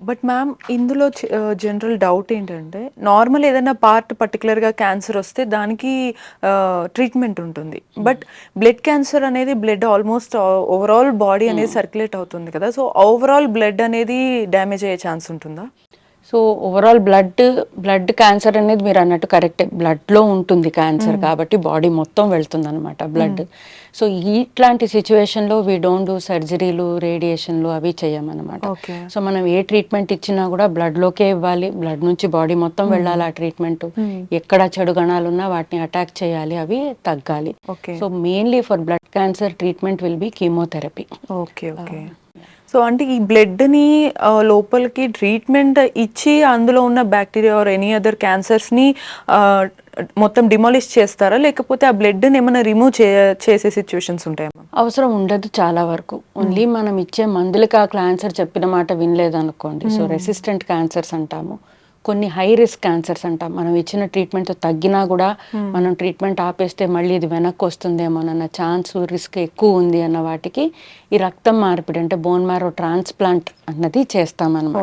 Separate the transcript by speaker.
Speaker 1: But ma'am ఇందులో general doubt ఏంటంటే normal ఏదైనా పార్ట్ పర్టికులర్గా క్యాన్సర్ వస్తే దానికి ట్రీట్మెంట్ ఉంటుంది. బట్ బ్లడ్ క్యాన్సర్ అనేది బ్లడ్ ఆల్మోస్ట్ ఓవరాల్ బాడీ అనేది సర్క్యులేట్ అవుతుంది కదా, సో ఓవరాల్ బ్లడ్ అనేది డ్యామేజ్ అయ్యే ఛాన్స్ ఉంటుందా?
Speaker 2: సో ఓవరాల్ బ్లడ్ క్యాన్సర్ అనేది మీరు అన్నట్టు కరెక్టే, బ్లడ్లో ఉంటుంది క్యాన్సర్ కాబట్టి బాడీ మొత్తం వెళ్తుంది అనమాట బ్లడ్. సో ఇట్లాంటి సిచ్యువేషన్లో వీ డోంట్ డూ సర్జరీలు, రేడియేషన్లు అవి చేయమన్నమాట. సో మనం ఏ ట్రీట్మెంట్ ఇచ్చినా కూడా బ్లడ్లోకే ఇవ్వాలి, బ్లడ్ నుంచి బాడీ మొత్తం వెళ్ళాలి ఆ ట్రీట్మెంట్. ఎక్కడ చెడు గణాలు ఉన్నా వాటిని అటాక్ చేయాలి, అవి తగ్గాలి. So mainly for blood cancer treatment will be chemotherapy.
Speaker 1: Okay okay. So అంటే ఈ బ్లడ్ని లోపలికి ట్రీట్మెంట్ ఇచ్చి అందులో ఉన్న బ్యాక్టీరియా ఆర్ ఎనీ అదర్ క్యాన్సర్స్ని మొత్తం డిమాలిష్ చేస్తారా, లేకపోతే ఆ బ్లడ్ని ఏమైనా రిమూవ్ చేసే సిచ్యువేషన్స్ ఉంటాయా?
Speaker 2: అవసరం ఉండదు చాలా వరకు. ఓన్లీ మనం ఇచ్చే మందులకి ఆ క్యాన్సర్ చెప్పిన మాట వినలేదనుకోండి, సో రెసిస్టెంట్ క్యాన్సర్స్ అంటాము, కొన్ని హై రిస్క్ క్యాన్సర్స్ అంటాం, మనం ఇచ్చిన ట్రీట్మెంట్ తగ్గినా కూడా మనం ట్రీట్మెంట్ ఆపేస్తే మళ్ళీ ఇది వెనక్కి వస్తుందేమోనన్న ఛాన్స్, రిస్క్ ఎక్కువ ఉంది అన్న వాటికి ఈ రక్తం మార్పిడి అంటే బోన్ మ్యారో ట్రాన్స్ప్లాంట్ అన్నది చేస్తామన్నమాట.